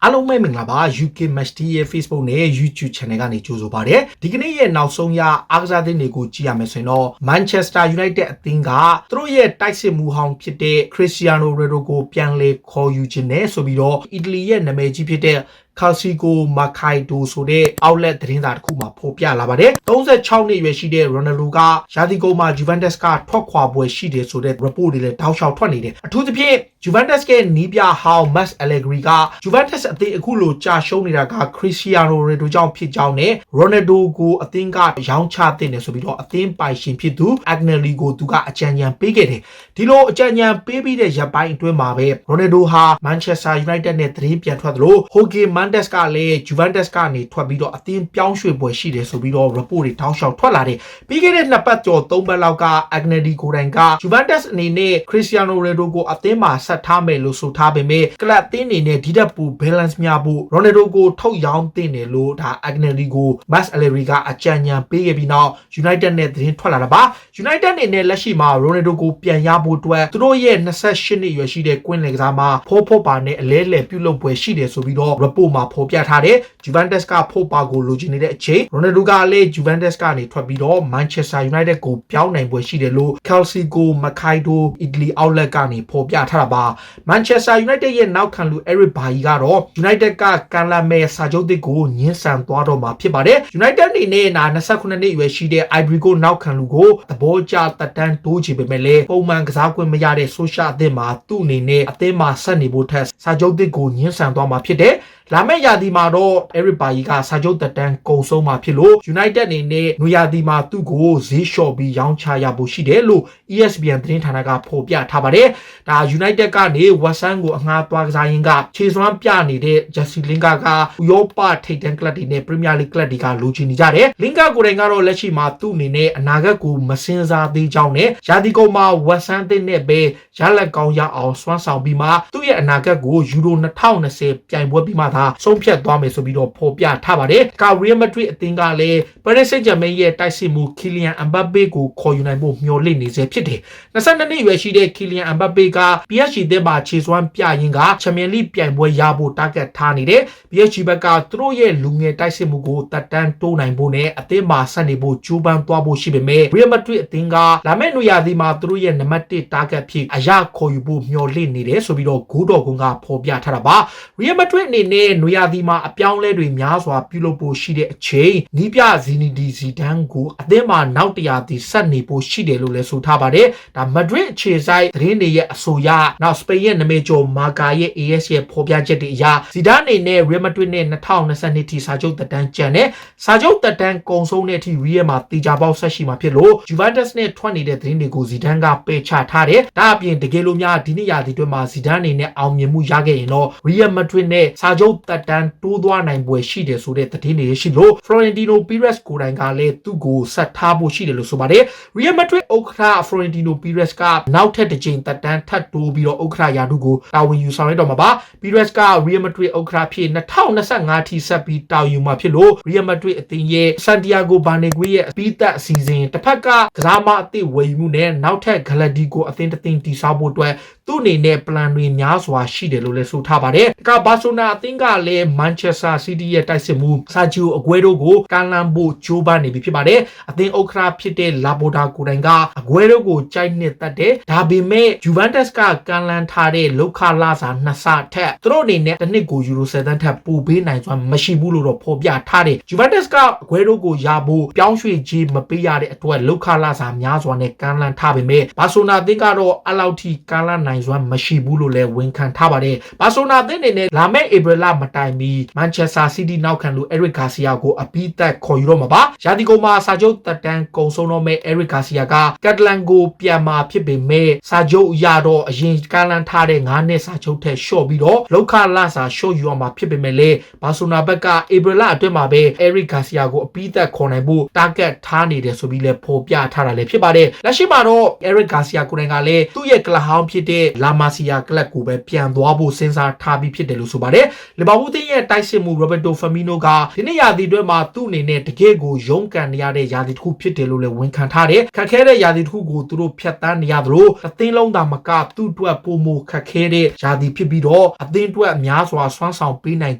အားလုံးပဲမင်္ဂလာပါ UK Match Day ရဲ့ Facebook နဲ့ YouTube Channel ကနေကြိုဆိုပါရစေဒီကနေ့ရဲ့နောက်ဆုံးရအားကစားသင်းတွေကိုကြည့်ရမယ်ဆိုရင်တော့ Manchester United အသင်းကသူတို့ရဲ့တိုက်စစ်မှုဟောင်းဖြစ်တဲ့ Cristiano Ronaldo ကိုပြန်လည်ခေါ်ယူခြင်းနဲ့ဆိုပြီးတော့အီတလီရဲ့နာမည်ကြီးဖြစ်တဲ့Calcico Mercato ဆိုတဲ့ outlet သတင်းစာတစ်ခုမှာဖော်ပြလာပါတယ်36နှစ်အရွယ်ရှိတဲ့ Ronaldo ကရာသီကုန်မှာ Juventus ကထွက်ခွာပွဲရှိတယ်ဆိုတဲ့ report တွေလည်းတောက်လျှောက်ထွက်နေတယ်အထူးသဖြင့် Juventus ရဲ့နီးပြဟောင်း Max Allegri က Juventus အသင်းအခုလိုကြာရှုံးနေတာက Cristiano Ronaldo ကြောင့်ဖြစ်ကြောင်းနဲ့ Ronaldo ကိုအသင်းကရောင်းချတဲ့တယ်ဆိုပြီးတော့အသင်းပိုင်ရှင်ဖြစ်သူ Agnelli ကိုသူကအကြံဉာဏ်ပေးခဲ့တယ်ဒီလိုအကြံဉာဏ်ပေးပြီးတဲ့ရပ်ပိုင်းအတွင်းမှာပဲ Ronaldo ဟာ Manchester United နဲ့သတင်းပြန်ထွက်သလို Jorge Mendes ကလည်း Juventus ကနေထွက်ပြီးတော့အသင်းပြောင်းရွှေ့ပွဲရှိတယ်ဆိုပြီးတော့ report တွေတောက်လျှောက်ထွက်လာတယ်ပြီးခဲ့တဲ့2ပတ်ကျော်3ပတ်လောက်က Agnelli ကိုယ်တိုင်က Juventus အနေနဲ့ Cristiano Ronaldo ကိုအသင်းမှာဆက်ထားမယ်လို့ဆိုထားပေမဲ့ကလပ်အသင်းအနေနဲ့ဒီတက်ပူ balance များဖို့ Ronaldo ကိုထုတ်ရောင်းတင်တယ်လို့ဒါ Agnelli ကို Max Allegri ကအကြံဉာဏ်ပေးခဲ့ပြီးနောက် United နဲ့သတင်းထွက်လာတာပါ United အနေနဲ့လက်ရှိမှာ Ronaldo ကိုပြန်ရဖို့အတွက်သူတို့ရဲ့28နှစ်အရွယ်ရှိတဲ့ကွင်းလယ်ကစားမှာဖို့ပါနဲ့အလဲလှယ်ပြုလုပ်ပွဲရှိတယ်ဆိုပြီးတော့ report မှာဖော်ပြထားတယ် Juventus ကဖို့ပါကိုလိုချင်နေတဲ့အချိန် Ronaldo ကလည်း Juventus ကနေထွက်ပြီးတော့ Manchester United ကိုပြောင်းနိုင်ပွဲရှိတယ်လို့ Calcico Mercato Italy outlet ကနေဖော်ပြထားတာပါ Manchester United ရဲ့နောက်ခံလူ Eric Bailly ကတော့ United ကကန်လာမဲ့စာချုပ်သစ်ကိုညှင်းဆန်သွားတော့မှာဖြစ်ပါတယ် United အနေနဲ့29နှစ်အရွယ်ရှိတဲ့ Ivory Coast နောက်ခံလူကိုသဘောကျတက်တန်းတိုးချပေမဲ့လည်းပုံမှန်ကစားကွင်းမရတဲ့ social အသင်းမှာသူ့အနေနဲ့အသင်းမှာဆက်နေဖို့ထက်စာချုပ်သစ်ကိုညှင်းဆန်သွားမှာဖြစ်တယ်လာမယ့်ရာသီမှာတော့ Eric Bailly ကစာချုပ်တက်တန်းကုန်ဆုံးမှာဖြစ်လို့ United အနေနဲ့နွေရာသီမှာသူ့ကိုဈေးလျှော့ပြီးရောင်းချရဖို့ရှိတယ်လို့ ESPN သတင်းဌာနကဖော်ပြထားပါတယ်ဒါ United ကနေ West Ham ကိုအငှားသွားကစားရင်းကခြေစွမ်းပြနေတဲ့ Jesse Lingard ကဥရောပထိပ်တန်းကလပ်တွေနဲ့ Premier League ကလပ်တွေကလိုချင်နေကြတယ် Lingard ကိုယ်တိုင်ကတော့လက်ရှိမှာသူ့အနေနဲ့အနာဂတ်ကိုမစင်စားသေးကြောင်းနဲ့ရာသီကုန်မှာ West Ham အသင်းနဲ့ပဲရလက်ကောင်းရအောင်စွမ်းဆောင်ပြီးမှသူ့ရဲ့အနာဂတ်ကို Euro 2020ပြိုင်ပွဲပြီးမှသာဆုံးဖြတ်သွားမယ်ဆိုပြီးတော့ဖော်ပြထားပါတယ်။ကာ Real Madrid အသင်းကလည်း Paris Saint-Germain ရဲ့တိုက်စစ်မှု Kylian Mbappe ကိုခေါ်ယူနိုင်ဖို့မျှော်လင့်နေစေဖြစ်တယ်။22နှစ်အရွယ်ရှိတဲ့ Kylian Mbappe က PSG အသင်းမှာခြေစွမ်းပြရင်းက Champions League ပြိုင်ပွဲရဖို့ target ထားနေတယ်။ PSG ဘက်ကသူတို့ရဲ့လူငယ်တိုက်စစ်မှုကိုတက်တန်းတိုးနိုင်ဖို့နဲ့အသင်းမှာဆက်နေဖို့ကြိုးပမ်းသွားဖို့ရှိပေမဲ့ Real Madrid အသင်းကလာမယ့်နွေရာသီမှာသူတို့ရဲ့နံပါတ်1 target ဖြစ်အရာခေါ်ယူဖို့မျှော်လင့်နေတယ်ဆိုပြီးတော့ဂိုးတော်ကုန်းကဖော်ပြထားတာပါ။ Real Madrid အနေနဲ့နွေရာသီမှာအပြောင်းလဲတွေများစွာပြုလုပ်ဖို့ရှိတဲ့အချိန်နီးပြဇီနီဒီဇီဒန်ကိုအသင်းမှာနောက်တရာသီဆက်နေဖို့ရှိတယ်လို့လည်းဆိုထားပါတယ်ဒါ Madrid အခြေစိုက်သတင်းတွေရဲ့အဆိုအရနောက်စပိန်ရဲ့နာမည်ကျော်မာကာရဲ့ AS ရဲ့ဖော်ပြချက်တွေအရဇီဒန်အနေနဲ့ Real Madrid နဲ့2022ထိစာချုပ်သက်တမ်းကျန်တဲ့စာချုပ်သက်တမ်းကုန်ဆုံးတဲ့အထိ Real မှာတေချာပေါက်ဆက်ရှိမှာဖြစ်လို့ Juventus နဲ့ထွက်နေတဲ့သတင်းတွေကိုဇီဒန်ကပယ်ချထားတယ်ဒါအပြင်တကယ်လို့များဒီနေ့ရာသီတွင်းမှာဇီဒန်အနေနဲ့အောင်မြင်မှုရခဲ့ရင်တော့ Real Madrid နဲ့စာချုပ်သက်တမ်းတိုးသွားနိုင်ပွဲရှိတယ်ဆိုတဲ့သတင်းတွေရှိလို့ Florentino Perez ကိုယ်တိုင်ကလည်းသူ့ကိုဆက်ထားဖို့ရှိတယ်လို့ဆိုပါတယ်။ Real Madrid ဥက္ကဋ္ဌ Florentino Perez ကနောက်ထပ်တစ်ကြိမ်သက်တမ်းထပ်တိုးပြီးတော့ဥက္ကဋ္ဌရာထူးကိုတာဝန်ယူဆောင်ရတော့မှာပါ။ Perez က Real Madrid ဥက္ကဋ္ဌဖြစ်2025ထိဆက်ပြီးတာဝန်ယူမှာဖြစ်လို့ Real Madrid အသင်းရဲ့ Santiago Bernabeu ရဲ့အပြီးသက်အစီအစဉ်တစ်ဖက်ကကစားမအသစ်ဝယ်ယူမှုနဲ့နောက်ထပ် Galactico အသင်းတစ်သင်းတည်ဆောက်ဖို့အတွက်သူ့အနေနဲ့ plan တွေများစွာရှိတယ်လို့လည်းဆိုထားပါတယ်။ဒါကဘာဆိုနာအသင်းကလည်း Manchester City ရဲ့တိုက်စစ်မှု Sergio Aguero ကိုကမ်းလှမ်းဖို့ကြိုးပမ်းနေပြီဖြစ်ပါတယ်။အသင်းဥက္ကဋ္ဌဖြစ်တဲ့ Laporta ကိုယ်တိုင်က Aguero ကိုကြိုက်နှစ်သက်တယ်။ဒါပေမဲ့ Juventus ကကမ်းလှမ်းထားတဲ့လောက်ခလာစာ2ဆထက်သူတို့အနေနဲ့တစ်နှစ်ကိုယူရို7သန်းထက်ပိုပေးနိုင်စွမ်းမရှိဘူးလို့တော့ဖော်ပြထားတယ်။ Juventus က Aguero ကိုရဖို့ပြောင်းရွှေ့ခြင်းမပေးရတဲ့အတွက်လောက်ခလာစာများစွာနဲ့ကမ်းလှမ်းထားပေမဲ့ဘာဆိုနာအသင်းကတော့အလောက်ထိကမ်းလှမ်းနိုင်စွမ်းမရှိဘူးလို့လည်းဝန်ခံထားပါတယ်။ဘာဆိုနာအသင်းအနေနဲ့လာမယ့် April လမတိုင်မီ Manchester City နောက်ခံလူ Eric Garcia ကိုအပြီးသက်ခေါ်ယူတော့မှာပါ။ရာသီကုန်မှာစာချုပ်သက်တမ်းကုန်ဆုံးတော့မဲ့ Eric Garcia က Catalan ကိုပြန်มาဖြစ်ပေမဲ့စာချုပ်ရတော့အရင်ကမ်းလှမ်းထားတဲ့9နှစ်စာချုပ်ထက်လျှော့ပြီးတော့လောက်ခလာစာလျှော့ယူအောင်မှာဖြစ်ပေမဲ့လည်းဘာဆိုနာဘက်က April လအတွင်းမှာပဲ Eric Garcia ကိုအပြီးသက်ခေါ်နိုင်ဖို့ target ထားနေတယ်ဆိုပြီးလည်းဖော်ပြထားတာလည်းဖြစ်ပါတယ်။လက်ရှိမှာတော့ Eric Garcia ကိုယ်တိုင်ကလည်းသူ့ရဲ့ကလဟောင်းဖြစ်တဲ့ လာမာစီယာကလပ်ကိုပဲပြန်သွားဖို့စဉ်းစားထားပြီးဖြစ်တယ်လို့ဆိုပါတယ်လီဗာပူးသင်းရဲ့တိုက်စစ်မှု Roberto Firmino ကဒီနေ့ရာသီအတွင်းမှာသူ့အနေနဲ့တကယ့်ကိုရုန်းကန်နေရတဲ့ရာသီတစ်ခုဖြစ်တယ်လို့လည်းဝန်ခံထားတယ်ခက်ခဲတဲ့ရာသီတစ်ခုကိုသူတို့ဖြတ်တန်းနေရသလိုအသင်းလုံးသာမကသူ့အတွက်ပုံမခက်ခဲတဲ့ရာသီဖြစ်ပြီးတော့အသင်းအတွက်များစွာစွမ်းဆောင်ပေးနိုင်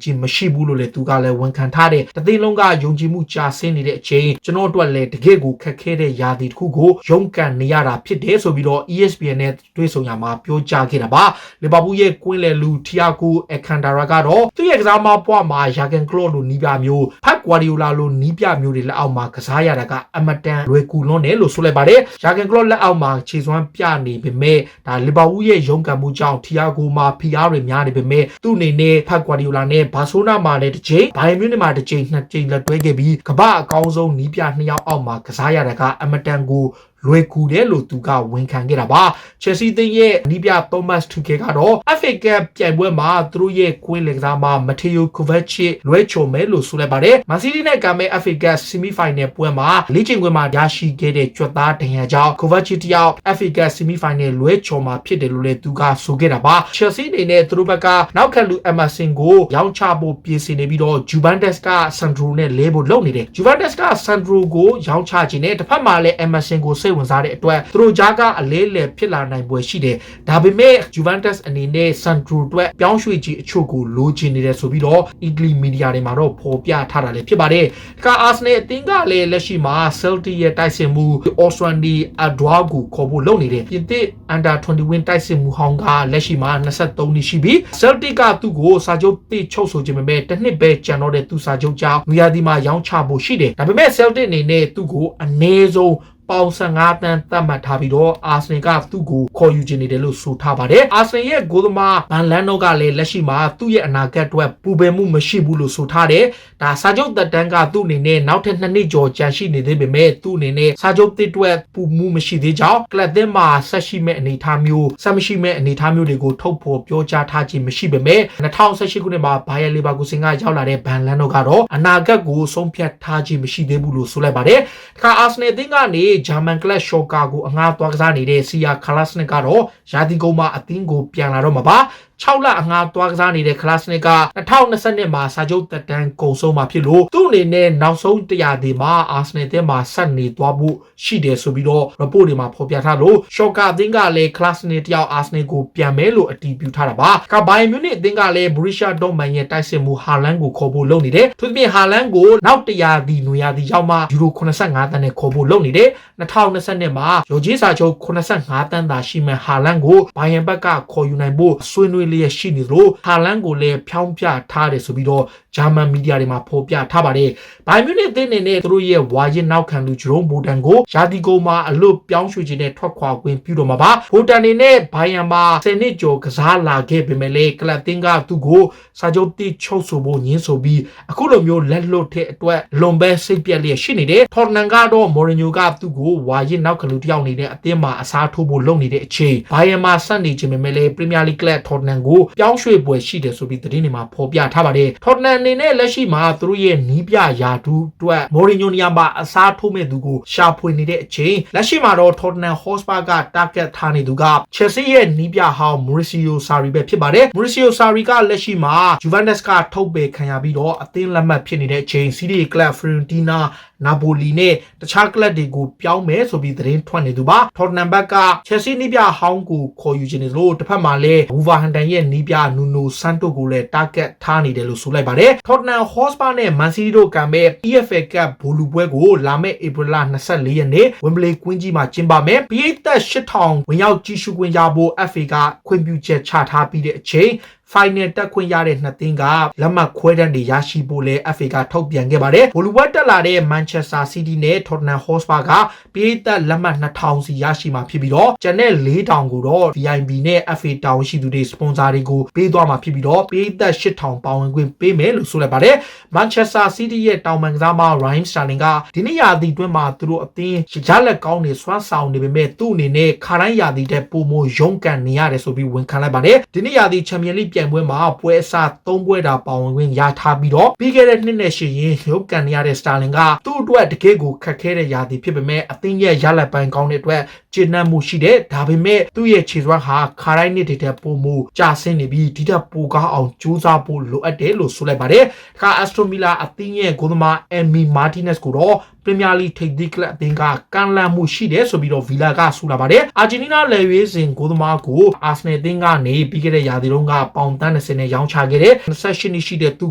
ခြင်းမရှိဘူးလို့လည်းသူကလည်းဝန်ခံထားတယ်တသင်းလုံးကယုံကြည်မှုကြာဆင်းနေတဲ့အချိန်ကျွန်တော်တို့လည်းတကယ့်ကိုခက်ခဲတဲ့ရာသီတစ်ခုကိုရုန်းကန်နေရတာဖြစ်တယ်ဆိုပြီးတော့ ESPN နဲ့တွေ့ဆုံရမှာပြောကြားခဲ့တာပါလီဗာပူးရဲ့ကွင်းလယ်လူ Thiago Alcantara ကတော့သူ့ရဲ့ကစားမပွားမှာ Jurgen Klopp လိုနီးပြမျိုးဖက် Guardiola လိုနီးပြမျိုးတွေလက်အောက်မှာကစားရတာကအမတန်လွယ်ကူလွန်းတယ်လို့ဆိုလိုက်ပါတယ် Jurgen Klopp လက်အောက်မှာခြေစွမ်းပြနေပေမဲ့ဒါလီဗာပူးရဲ့ရုန်းကန်မှုကြောင့် Thiago မှာဖိအားတွေများနေပေမဲ့သူ့အနေနဲ့ဖက် Guardiola နဲ့ Barcelona မှာလည်းတစ်ချိန် Bayern Munich မှာတစ်ချိန်နှစ်ချိန်လက်တွဲခဲ့ပြီးကမ္ဘာအကောင်းဆုံးနီးပြနှစ်ယောက်အောက်မှာကစားရတာကအမတန်ကိုလွယ်ကူတယ်လို့သူကဝန်ခံခဲ့တာပါ Chelsea သင်းရဲ့နီးပြ Thomas Tuchel ကတော့ FA Cup ပြိုင်ပွဲမှာသူတို့ရဲ့ကွင်းလယ်ကစားမ Mateo Kovacic လွဲချော်မယ်လို့ဆိုလိုက်ပါတယ် Man City နဲ့ကံမဲ့ FA Cup Semi Final ပွဲမှာလေ့ကျင့်ခွင့်မှာရရှိခဲ့တဲ့ကြွက်သားဒဏ်ရာကြောင့် Kovacic တယောက် FA Cup Semi Final လွဲချော်မှာဖြစ်တယ်လို့လည်းသူကဆိုခဲ့တာပါ Chelsea အနေနဲ့သူတို့ဘက်ကနောက်ခံလူ Emerson ကိုရောင်းချဖို့ပြင်ဆင်နေပြီးတော့ Juventus က Sandro နဲ့လဲဖို့လုပ်နေတယ် Juventus က Sandro ကိုရောင်းချခြင်းနဲ့တစ်ဖက်မှာလည်း Emerson ကိုဝင်စားတဲ့အတွက်သူတို့ကြားကအလေးလေဖြစ်လာနိုင်ပွဲရှိတယ်ဒါပေမဲ့ Juventus အနေနဲ့ Sandro အတွက်ပြောင်းရွှေ့ခြင်းအချို့ကိုလိုချင်နေတယ်ဆိုပြီးတော့ Italy media တွေမှာတော့ဖော်ပြထားတာလည်းဖြစ်ပါတယ်ဒါက Arsenal အသင်းကလည်းလက်ရှိမှာ Celtic ရဲ့တိုက်စစ်မှု Oswaldo Adwa ကိုခေါ်ဖို့လုပ်နေတယ်ပြင်သစ် Under 21 တိုက်စစ်မှုဟောင်းကလက်ရှိမှာ23နှစ်ရှိပြီ Celtic ကသူ့ကိုစာချုပ်တိချုပ်ဆိုခြင်းပဲတစ်နှစ်ပဲကျန်တော့တဲ့သူစာချုပ်ကြောင့်နွေရာသီမှာရောင်းချဖို့ရှိတယ်ဒါပေမဲ့ Celtic အနေနဲ့သူ့ကိုအနည်းဆုံးပေါင်15တန်းသတ်မှတ်ထားပြီးတော့အာဆင်ကသူ့ကိုခေါ်ယူခြင်းနေတယ်လို့ဆိုထားပါတယ်အာဆင်ရဲ့ဂိုးသမားဘန်လန်နိုကလည်းလက်ရှိမှာသူ့ရဲ့အနာဂတ်အတွက်ပူပယ်မှုမရှိဘူးလို့ဆိုထားတယ်ဒါစာချုပ်သက်တမ်းကသူ့အနေနဲ့နောက်ထပ်2နှစ်ကျော်ကြာရှိနေသေးပေမဲ့သူ့အနေနဲ့စာချုပ်တစ်အတွက်ပူမှုမရှိသေးကြောင်းကလပ်သင်းမှာဆက်ရှိမဲ့အနေအထားမျိုးဆက်မရှိမဲ့အနေအထားမျိုးတွေကိုထုတ်ဖော်ပြောကြားထားခြင်းမရှိပေမဲ့2018ခုနှစ်မှာဘာယာလီဗာကူဆင်ကရောက်လာတဲ့ဘန်လန်နိုကတော့အနာဂတ်ကိုဆုံးဖြတ်ထားခြင်းမရှိသေးဘူးလို့ဆိုလိုက်ပါတယ်ဒါကအာဆင်နယ်အသင်းကနေဂျာမန်ကလပ်ရှော့ကာကိုအငှားသွားကစားနေတဲ့စီယာခလတ်စနစ်ကတော့ရာသီကုန်မှာအသင်းကိုပြန်လာတော့မှာပါ6လအငှားသွားကစားနေတဲ့ခလတ်စနစ်က2020မှာစာချုပ်သက်တမ်းကုန်ဆုံးမှာဖြစ်လို့သူ့အနေနဲ့နောက်ဆုံးတရားဒီမှာအာဆင်နယ်တင်းမှာဆက်နေသွားဖို့ရှိတယ်ဆိုပြီးတော့ report တွေမှာဖော်ပြထားလို့ရှော့ကာအသင်းကလည်းခလတ်စနစ်တယောက်အာဆင်နယ်ကိုပြန်မယ်လို့အတည်ပြုထားတာပါကဘိုင်မြူနစ်အသင်းကလည်းဘရူရှာဒေါ့မန်ရဲ့တိုက်စစ်မှုဟာလန်ကိုခေါ်ဖို့လုပ်နေတယ်သူပြင်ဟာလန်ကိုနောက်တရားဒီနွေရာသီရောက်မှယူရို85တန်းနဲ့ခေါ်ဖို့လုပ်နေတယ်2020မှာရော်ဂျီစာချုပ်85တန်းသာရှိမှဟာလန်ကိုဘိုင်ယန်ဘက်ကခေါ်ယူနိုင်ဖို့ဆွေးနွေးလျက်ရှိနေသလိုဟာလန်ကိုလည်းဖြောင်းပြထားတယ်ဆိုပြီးတော့ဂျာမန်မီဒီယာတွေမှာဖော်ပြထားပါတယ်ဘိုင်မြူနစ်အသင်းအနေနဲ့သူတို့ရဲ့ဝါရင်နောက်ခံလူဂျရိုးဘိုတန်ကိုရာသီကုန်မှာအလွတ်ပြောင်းရွှေ့ခြင်းနဲ့ထွက်ခွာခွင့်ပြုတော့မှာပါဘိုတန်နေနဲ့ဘိုင်ယန်မှာ10နှစ်ကျော်ကစားလာခဲ့ပေမဲ့လည်းကလပ်တင်းကသူ့ကိုစာချုပ်တိချုပ်ဆိုဖို့ညှင်းဆိုပြီးအခုလိုမျိုးလက်လွတ်တဲ့အတွက်လွန်ပဲစိတ်ပြက်လျက်ရှိနေတယ်ထော်တနန်ကတော့မော်ရီညိုကသူ့ကိုဝါရင်နောက်ခံလူတယောက်နေတဲ့အသင်းမှာအစားထိုးဖို့လုပ်နေတဲ့အချိန်ဘိုင်ယန်မှာဆက်နေခြင်းပေမဲ့လည်းပရီးမီးယားလိဂ်ကလပ်ထော်တနန်ကိုပြောင်းရွှေ့ပွဲရှိတယ်ဆိုပြီးသတင်းတွေမှာဖော်ပြထားပါတယ်ထော်တနန်အနေနဲ့လက်ရှိမှာသူတို့ရဲ့နီးပြယာတူအတွက်မော်ရီညိုနီယာမှာအစားထိုးမဲ့သူကိုရှာဖွေနေတဲ့အချိန်လက်ရှိမှာတော့ထော်တနန်ဟော့စပါကတာဂက်ထားနေသူကချက်စီရဲ့နီးပြဟောင်းမိုရီစီယိုဆာရီပဲဖြစ်ပါတယ်မိုရီစီယိုဆာရီကလက်ရှိမှာဂျူဗန်တက်စ်ကထုတ်ပယ်ခံရပြီးတော့အသင်းလက်မှတ်ဖြစ်နေတဲ့အချိန်စီးရီကလပ်ဖရန်တီနာနာပိုလီနဲ့တခြားကလပ်တွေကိုပြောင်းမယ်ဆိုပြီးသတင်းထွက်နေသူပါထော်တနန်ဘက်ကချက်စီနီးပြဟောင်းကိုခေါ်ယူခြင်းလို့တစ်ဖက်မှာလည်းဝူဗာဟန်တန်ရဲ့နီးပြနူနိုဆန်တိုကိုလည်းတာဂက်ထားနေတယ်လို့ဆိုလိုက်ပါတယ်ထော်တနန်ဟော့စပါနဲ့မန်စီးတီးတို့ကံမဲ့ EFL Cup ဘောလူပွဲကိုလာမယ့်ဧပြီလ24ရက်နေ့ဝမ်ဘလီကွင်းကြီးမှာကျင်းပမယ်ပရိသတ်8000ဝင်ရောက်ကြည့်ရှုခွင့်ရဖို့ FA ကခွင့်ပြုချက်ချထားပြီးတဲ့အချိန်final တက်ခွင့်ရတဲ့နှစ်သင်းကလက်မှတ်ခွဲတမ်းတွေရရှိဖို့လဲ FA ကထုတ်ပြန်ခဲ့ပါတယ်။ဘောလူဘွဲတက်လာတဲ့ Manchester City နဲ့ Tottenham Hotspur ကပြည်သက်လက်မှတ်2000စီရရှိမှာဖြစ်ပြီးတော့ကျန်တဲ့4000ကိုတော့ VIP နဲ့ FA တာဝန်ရှိသူတွေစပွန်ဆာတွေကိုပေးသွားမှာဖြစ်ပြီးတော့ပြည်သက်8000ပါဝင်ခွင့်ပေးမယ်လို့ဆိုလိုက်ပါတယ်။ Manchester City ရဲ့တောင်ပန်ကစားမ Raheem Sterling ကဒီနေ့ရာသီအတွင်းမှာသူတို့အသင်းရလက်ကောင်းတွေစွမ်းဆောင်နေပေမဲ့သူ့အနေနဲ့ခါတိုင်းရာသီတဲ့ပုံမရုံးကန်နေရတယ်ဆိုပြီးဝန်ခံလိုက်ပါတယ်။ဒီနေ့ရာသီ Champions League င်ပွဲမှာပွဲအစ3ပွဲတာပါဝင်ခွင့်ရထားပြီးတော့ပြီးခဲ့တဲ့နှစ်နဲ့ရှိရင်ရုပ်ကန်ရတဲ့စတာလင်ကသူ့အတွက်တကယ်ကိုခက်ခဲတဲ့ရာသီဖြစ်ပေမဲ့အသင်းရဲ့ရလဒ်ပိုင်းကောင်းတဲ့အတွက်ကျေနပ်မှုရှိတဲ့ဒါပေမဲ့သူ့ရဲ့ခြေစွမ်းဟာခါတိုင်းနှစ်တွေတဲ့ပုံမှုကြာဆင်းနေပြီးဒီထက်ပိုကောင်းအောင်ကြိုးစားဖို့လိုအပ်တယ်လို့ဆိုလိုက်ပါတယ်။ခါအက်စတိုမီလာအသင်းရဲ့ဂိုးသမားအမ်မီမာတီနက်စ်ကိုတော့ပရီးမီယာလိထိပ်သီးကလပ်အသင်းကကမ်းလှမ်းမှုရှိတယ်ဆိုပြီးတော့ဗီလာကဆိုလာပါတယ်။အာဂျင်တီးနားလယ်ရွေးစဉ်ဂိုးသမားကိုအာဆင်နယ်အသင်းကနေပြီးခဲ့တဲ့ရာသီတုန်းကပေါင်တန်း20နဲ့ရောင်းချခဲ့တဲ့28နှစ်ရှိတဲ့သူ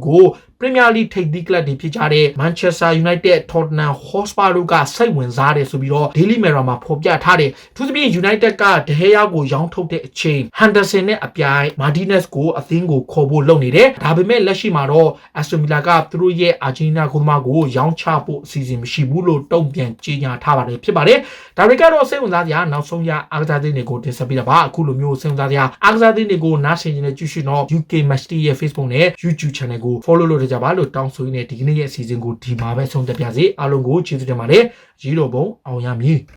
ကိုပရီးမီယာလိထိပ်သီးကလပ်တွေဖြစ်ကြတဲ့မန်ချက်စတာယူနိုက်တက်ထော်တနမ်ဟော့စပါတို့ကစိတ်ဝင်စားတယ်ဆိုပြီးတော့ Daily Mirror မှာဖော်ပြထားတယ်။သူသဖြင့် United ကဒဟေယာကိုရောင်းထုတ်တဲ့အချိန်ဟန်ဒါဆန်နဲ့အပြိုင်မာတီနက်စ်ကိုအသင်းကိုခေါ်ဖို့လုပ်နေတယ်။ဒါပေမဲ့လက်ရှိမှာတော့အက်စတိုမီလာကသူတို့ရဲ့အာဂျင်တီးနားဂိုးသမားကိုရောင်းချဖို့အစီအစဉ်မရှိဘူးလို့တုံ့ပြန်ကြေညာထားပါတယ်ဖြစ်ပါတယ်။ဒါတွေကတော့စိတ်ဝင်စားစရာနောက်ဆုံးရအားကစားသင်းတွေကိုတင်ဆက်ပေးတာပါအခုလိုမျိုးစိတ်ဝင်စားစရာအားကစားသင်းတွေကိုနားဆင်နေတဲ့ကြည့်ရှုတော့ UK Match Day ရဲ့ Facebook နဲ့ YouTube Channel ကို follow လုပ်ကြပါလို့တောင်းဆိုရင်းနဲ့ဒီကနေ့ရဲ့အစီအစဉ်ကိုဒီမှာပဲဆုံးသက်ပါစေအားလုံးကိုကျေးဇူးတင်ပါတယ်ရီတော်ဘုံအောင်ရမည်